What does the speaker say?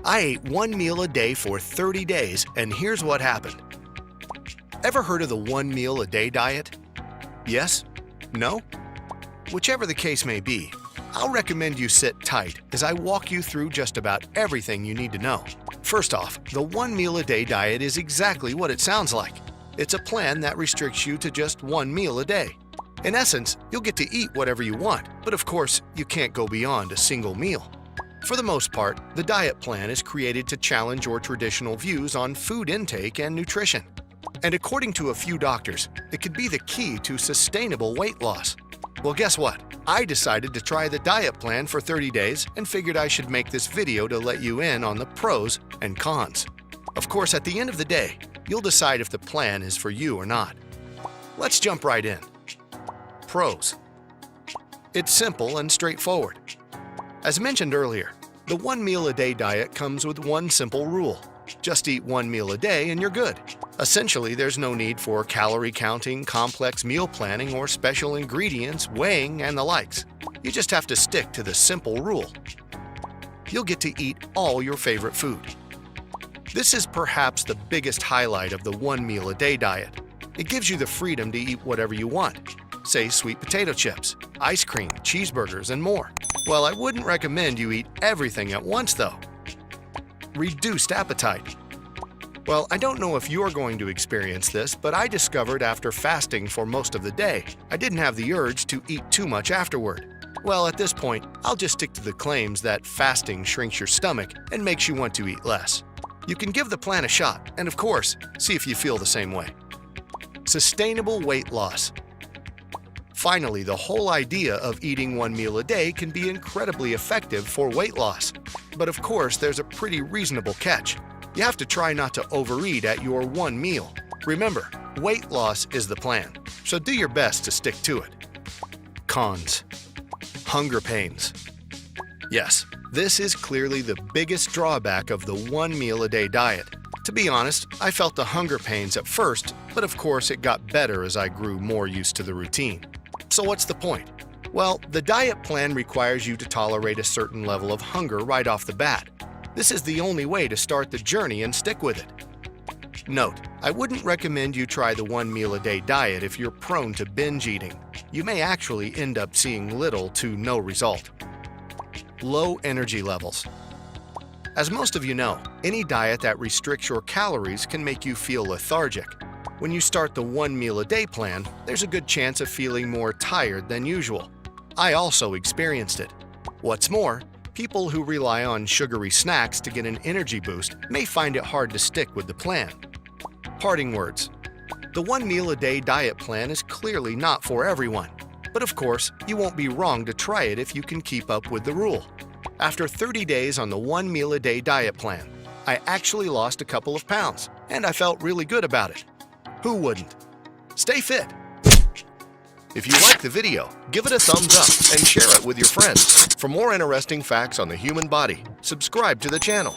I ate one meal a day for 30 days, and here's what happened. Ever heard of the one meal a day diet? Yes? No? Whichever the case may be, I'll recommend you sit tight as I walk you through just about everything you need to know. First off, the one meal a day diet is exactly what it sounds like. It's a plan that restricts you to just one meal a day. In essence, you'll get to eat whatever you want, but of course, you can't go beyond a single meal. For the most part, the diet plan is created to challenge your traditional views on food intake and nutrition. And according to a few doctors, it could be the key to sustainable weight loss. Well, guess what? I decided to try the diet plan for 30 days and figured I should make this video to let you in on the pros and cons. Of course, at the end of the day, you'll decide if the plan is for you or not. Let's jump right in. Pros. It's simple and straightforward. As mentioned earlier, the one meal a day diet comes with one simple rule. Just eat one meal a day and you're good. Essentially, there's no need for calorie counting, complex meal planning, or special ingredients, weighing, and the likes. You just have to stick to the simple rule. You'll get to eat all your favorite food. This is perhaps the biggest highlight of the one meal a day diet. It gives you the freedom to eat whatever you want. Say sweet potato chips, ice cream, cheeseburgers, and more. Well, I wouldn't recommend you eat everything at once though. Reduced appetite. Well, I don't know if you're going to experience this, but I discovered after fasting for most of the day, I didn't have the urge to eat too much afterward. Well, at this point, I'll just stick to the claims that fasting shrinks your stomach and makes you want to eat less. You can give the plan a shot, and of course, see if you feel the same way. Sustainable weight loss. Finally, the whole idea of eating one meal a day can be incredibly effective for weight loss. But of course, there's a pretty reasonable catch. You have to try not to overeat at your one meal. Remember, weight loss is the plan, so do your best to stick to it. Cons. Hunger pains. Yes, this is clearly the biggest drawback of the one meal a day diet. To be honest, I felt the hunger pains at first, but of course it got better as I grew more used to the routine. So what's the point? Well, the diet plan requires you to tolerate a certain level of hunger right off the bat. This is the only way to start the journey and stick with it. Note, I wouldn't recommend you try the one meal a day diet if you're prone to binge eating. You may actually end up seeing little to no result. Low energy levels. As most of you know, any diet that restricts your calories can make you feel lethargic. When you start the one meal a day plan, there's a good chance of feeling more tired than usual. I also experienced it. What's more, people who rely on sugary snacks to get an energy boost may find it hard to stick with the plan. Parting words. The one meal a day diet plan is clearly not for everyone. But of course, you won't be wrong to try it if you can keep up with the rule. After 30 days on the one meal a day diet plan, I actually lost a couple of pounds, and I felt really good about it. Who wouldn't? Stay fit! If you like the video, give it a thumbs up and share it with your friends. For more interesting facts on the human body, subscribe to the channel.